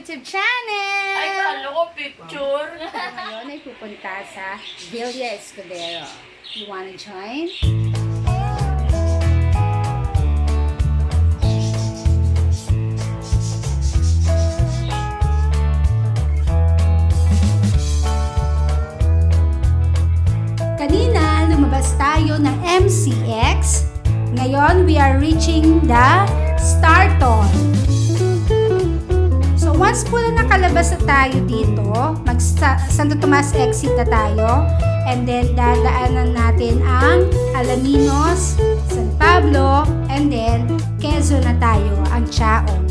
YouTube channel! Ay, kala ko picture. Ngayon ay pupunta sa Villa Escudero. You wanna join? Kanina, lumabas tayo ng MCX. Ngayon, we are reaching the Starton. So, once po na nakalabas na tayo dito, Santo Tomas exit na tayo, and then dadaanan natin ang Alaminos, San Pablo, and then Quezon na tayo, ang Chaong.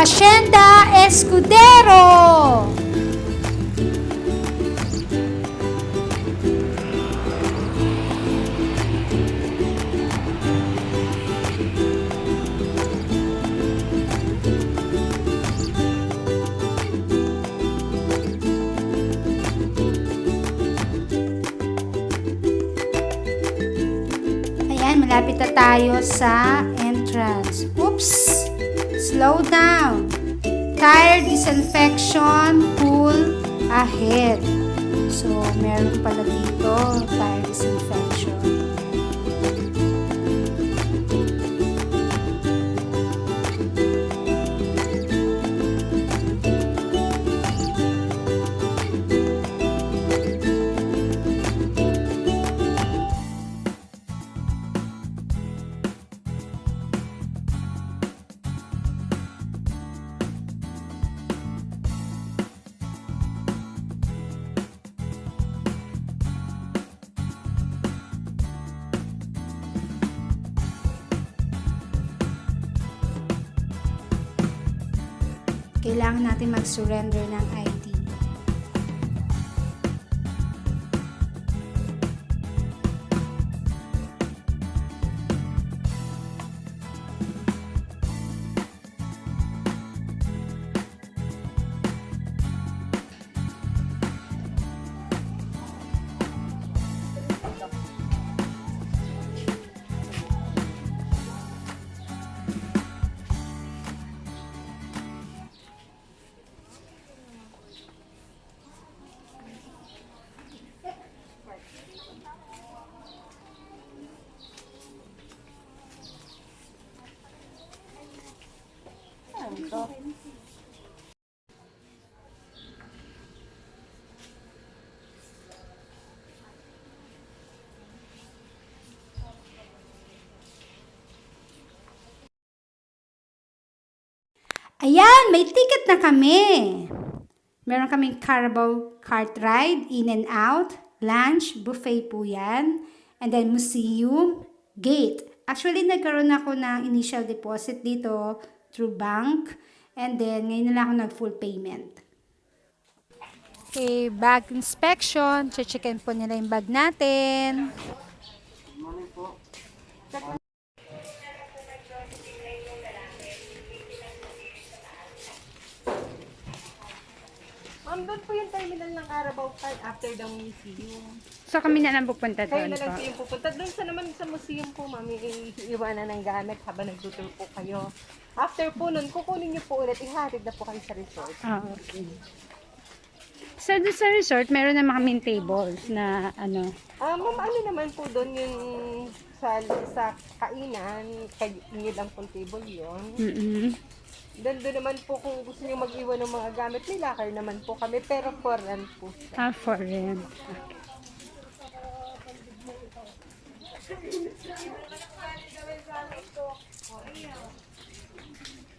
Hacienda Escudero! Ayan, malapit na tayo sa entrance. Oops! Slow down. Tire disinfection pool ahead. So, meron pala dito tire disinfection. Kailangan natin mag-surrender ng ID. Ayan, may ticket na kami. Meron kaming Carabao cart ride, in and out, lunch, buffet po yan, and then museum, gate. Actually, nagkaroon ako ng initial deposit dito through bank, and then ngayon na lang ako nag-full payment. Okay, bag inspection. Checkin po nila yung bag natin. Doon po yung terminal ng Carabao Card after the museum. So kami na lang pupunta Kayo doon na lang po. po yung pupunta. Doon sa naman sa museum po, mami, iiwanan ng gamit habang nagtutur po kayo. After po nun, kukunin niyo po ulit, ihatid na po kayo sa resort. Ah, okay. So doon sa resort, meron naman kaming tables na ano. Ma'am, ano naman po doon yung sa kainan, kayo inyo lang pong table yun. Doon naman po kung gusto niyo mag-iwan ng mga gamit, may locker naman po kami, pero for rent po. Ah, for rent.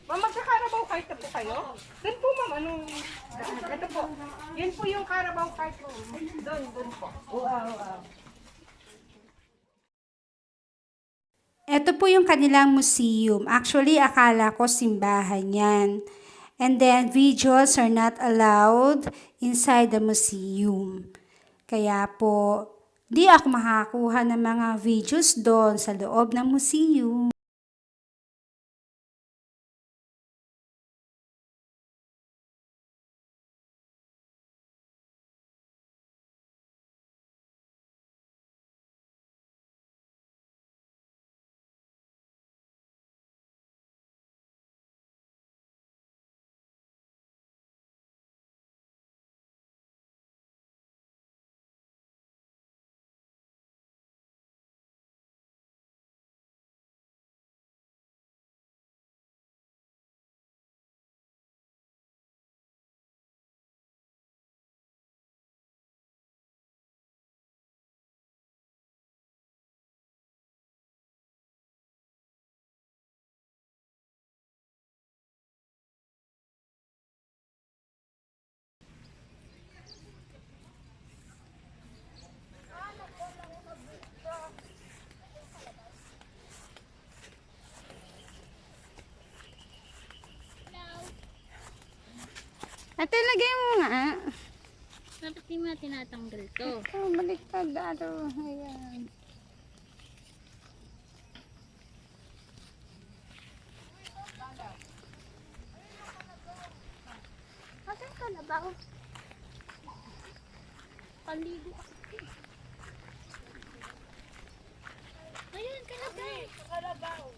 Ma'am, magka-Carabao card na po kayo? Doon po, ma'am, ito po. Yun po yung Carabao card po. Doon po. Wow. Ito po yung kanilang museum. Actually, akala ko simbahan yan. And then, videos are not allowed inside the museum. Kaya po, di ako makakuha ng mga videos doon sa loob ng museum. Ate, lagay mo nga. Bakit di mo tinatanggal to? Oh, baliktad aro. Ayan. Asan ka na ba? Paligo kasi. Ayun, kalabaw.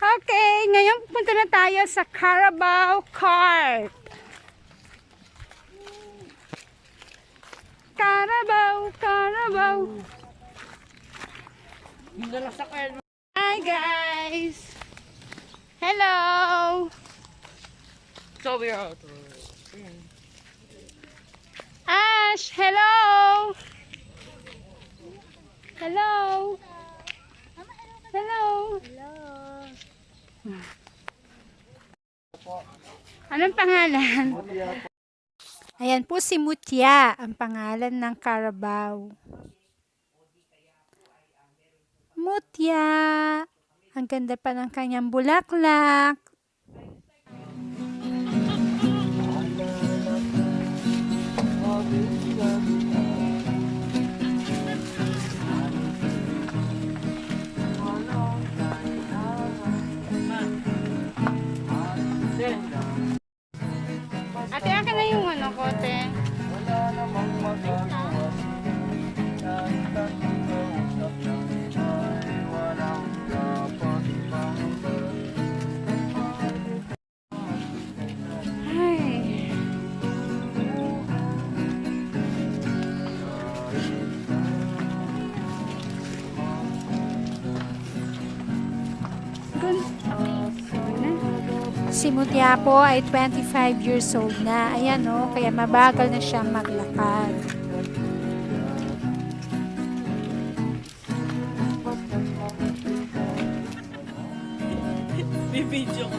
Okay, ngayon pupunta na tayo sa Carabao Cart. Carabao. Hi guys. Hello. So we are out. Ash, hello. Hello. Hello. Anong pangalan? Ayan po si Mutya, ang pangalan ng Carabao. Mutya. Ang ganda pa ng kanyang bulaklak. Ate, akin na yung ano ko, te. Ay. Si Mutya po ay 25 years old na. Ayan o, kaya mabagal na siyang maglakad. May video ko.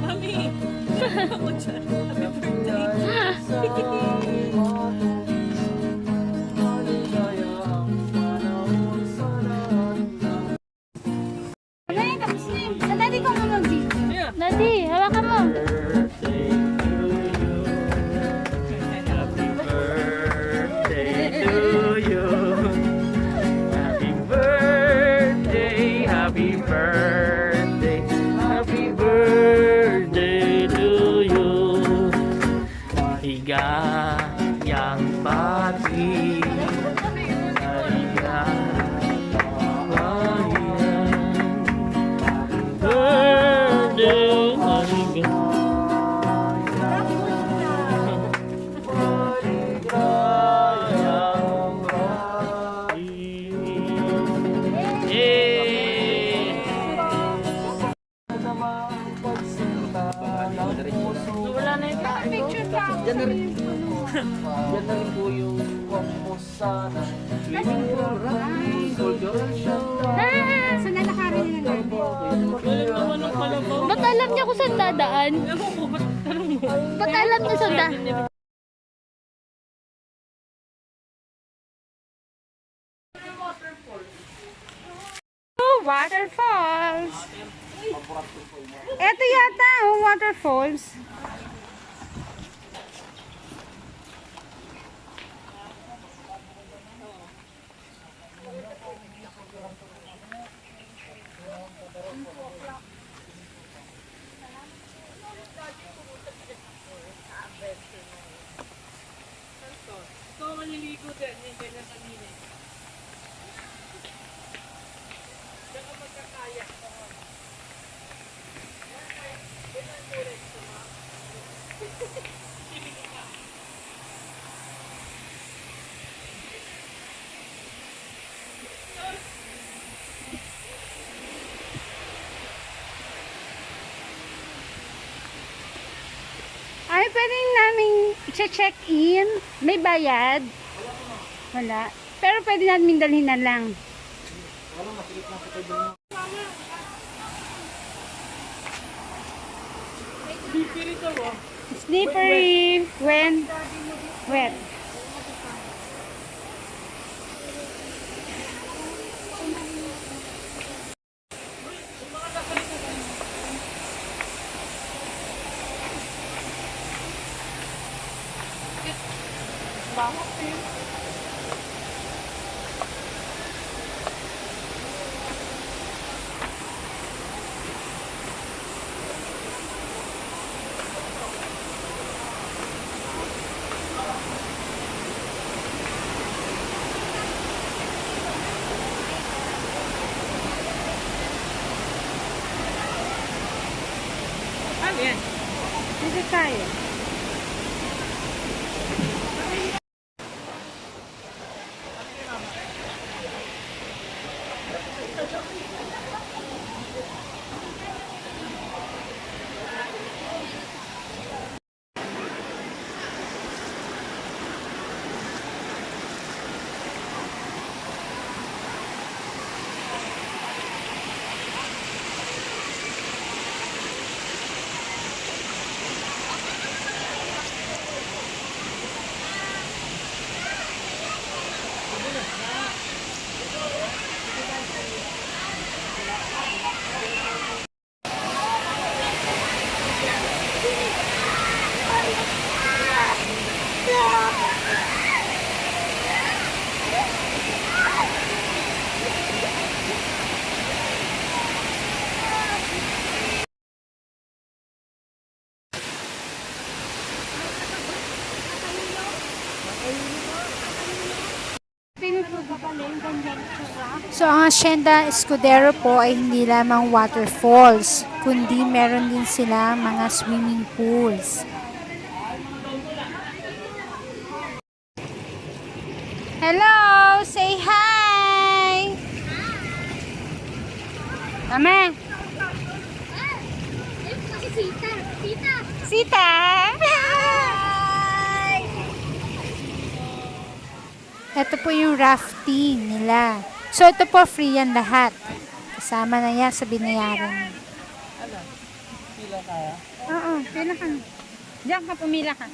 Mami! Ako dyan. Happy birthday! Nadi, hawakan mo. Yang pagi wala na yung tayo. Picture pa. Yan na rin po yung sana. Sa nalakarin nila ng Ba't alam niya kung saan dadaan? Ba't alam niya saan dadaan? Waterfalls. Ito yata, oh, waterfalls. Ito maliligo din. Yung ganyan kanina. Diyan ka magkakaya. Ay, pwedeng namin check-in. May bayad? Wala. Pero pwede namin dalhin na lang. Slippery when wet. Ano yan? Dito tayo. So, ang Hacienda Escudero po ay hindi lamang waterfalls, kundi meron din sila mga swimming pools. Hello! Say hi! Mama! Sita! Sita! Sita! Ito po yung rafting nila. So, ito po free yan lahat. Kasama na yan sa binayaran. Ano? Pila kaya? Oo, pila ka. Diyan ka, pumila ka.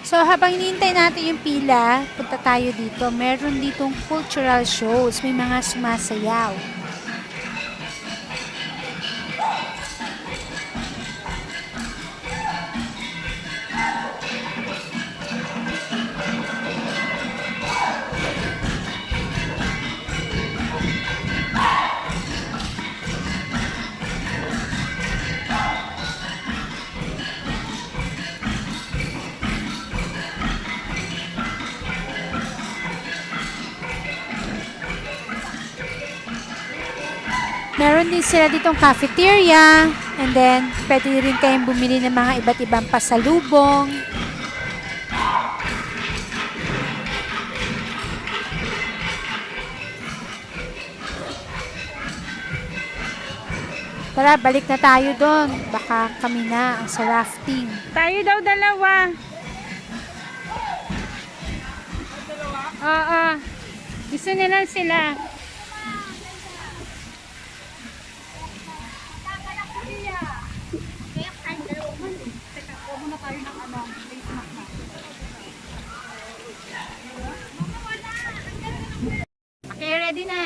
So, habang hinihintay natin yung pila, punta tayo dito. Meron ditong cultural shows. May mga sumasayaw. Meron din sila ditong cafeteria, and then pwede rin kayong bumili ng mga iba't ibang pasalubong. Tara, balik na tayo doon. Baka kami na ang sa rafting. Tayo daw dalawa. Oo. Gusto nila sila. tayo ng ano, face mask na. Okay, ready na.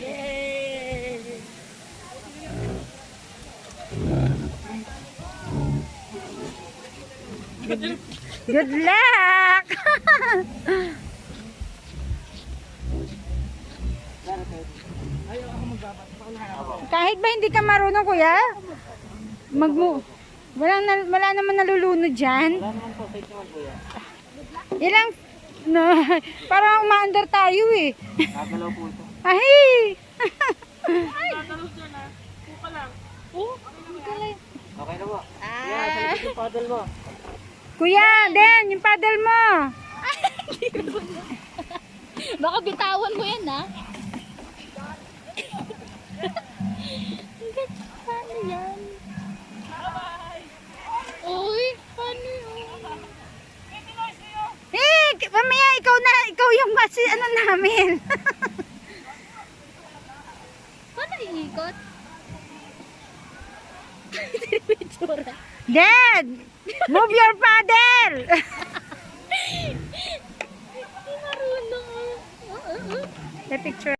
Yay! Good luck! Kahit ba hindi ka marunong, kuya? Wala naman nalulunod dyan. Wala naman po, kahit naman, kuya. Ilang, no, parang umaandar tayo eh. Gagalaw po ito. Ay! Gagalaw dyan ha. Puka lang. Okay na ba? Yeah, salikot yung paddle mo. Kuya, Den, yung paddle mo. Baka bitawan mo yan, ha? Paano yan? Uy, paano yun? Mamaya ikaw yung kasi ano namin. Paano iikot? Dad, move your paddle. Hindi marunong. The picture.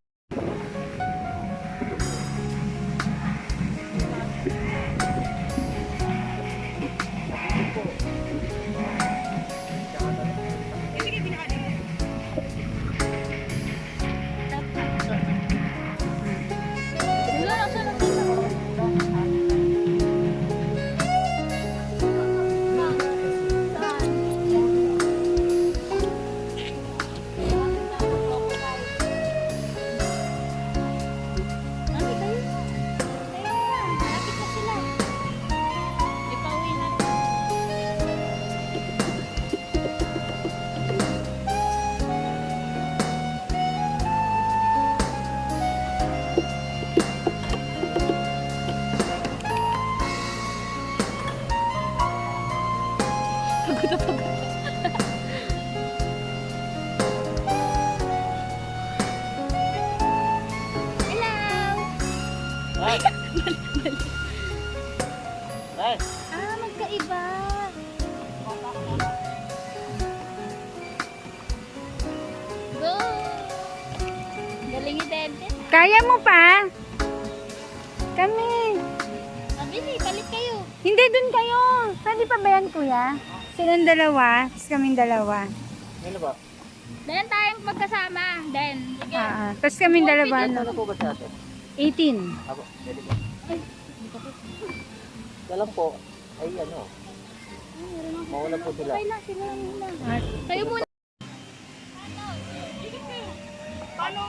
Magkaiba. Go! Galing ni Dede. Kaya mo pa? Kami. Mabili, balik kayo. Hindi, dun kayo. Pwede pa ba yan, kuya? Silang dalawa, tapos kaming dalawa. Ano ba? Then tayong magkasama. Then, sige. Tapos kaming dalawa. Ano po ba sa atin? 18. Ako, pwede ba? Dalang po, ay ano, mawala po sila. Okay na, sila muna. Kayo muna.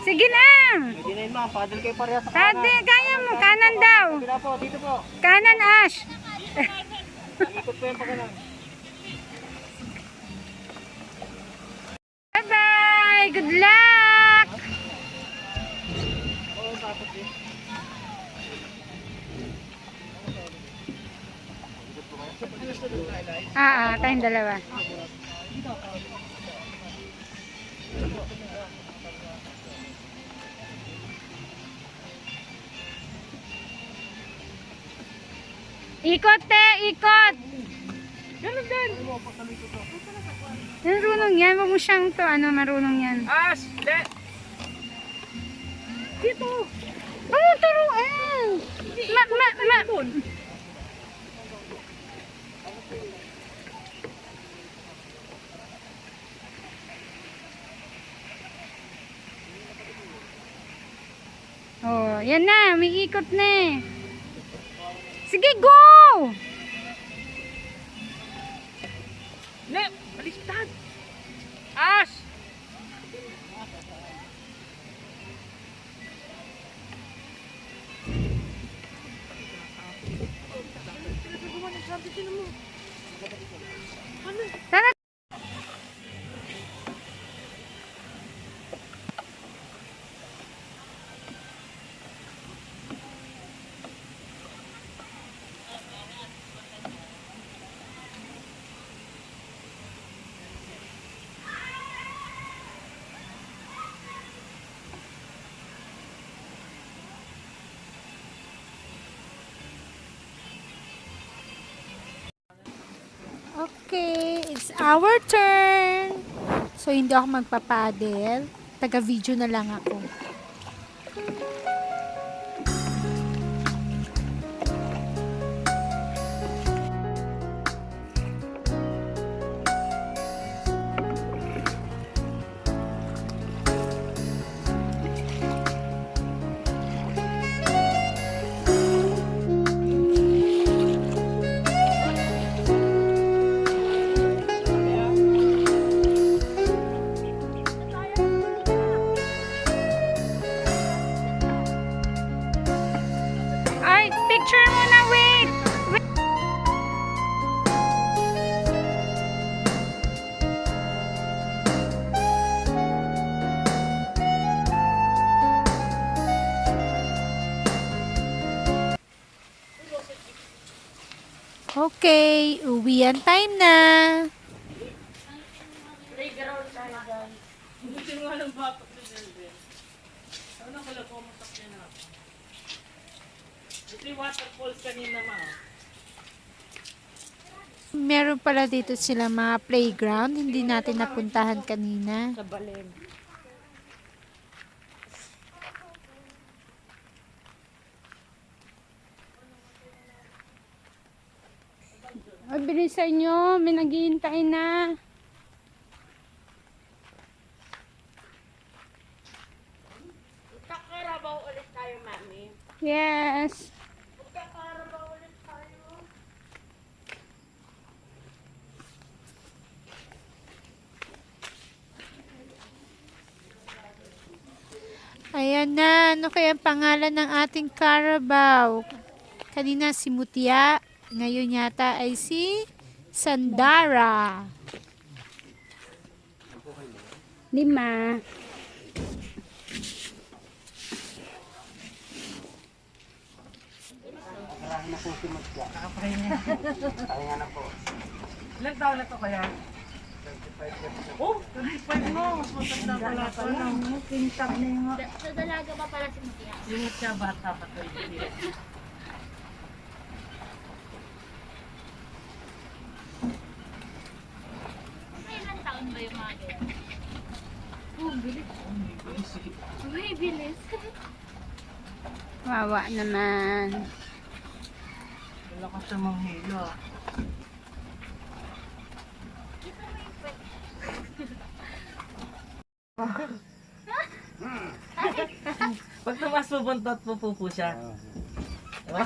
Sige na. Pwede na yun ma'am, paddle kayo pareha sa Tade, kaya mo. Kanan daw. Sige na po, dito po. Kanan, Ash. Ikot po yung pagkanan. Bye-bye. Good luck. Oo, tapos din. Tayong dalawa. Ikot, te. Ikot. Marunong yan. Huwag mo siyang to. Marunong yan. Ash! Let! Dito! Turuan. Oh, yan na. May ikot na eh. Sige, go! Let! Baliktad! Ash! Tara. It's our turn. So, hindi ako magpapadel. Taga-video na lang ako. Ay, picture muna, wait! Okay, uwian time na. Playground tayo dyan. Hindi nga ng batok ni Delvin. Ano pala pumatak yan ako? Ito yung waterfalls kanina Meron pala dito sila mga playground, hindi natin napuntahan kanina. Sa Balen. Ay, bilisan nyo, may naghihintay na. Kakarabaw ulit tayo, mami. Yes. Kakarabaw ulit tayo. Ayan na, ano kaya ang pangalan ng ating Carabao? Kanina si Mutia, ngayon yata ay si Sandara. 5. Ilan taon na to kaya? 25 Oh, 25 no. Mas matanda pala ito. Pintap na yung Sa dalaga pa pala si Mutia. Singot siya bata pa to. May ilang taon ba yung mga ganyan? Bilis. Uy, bilis. Wawa naman. Wala ka siya manghila. Pag tumas pupunta at pupupo siya. Diba?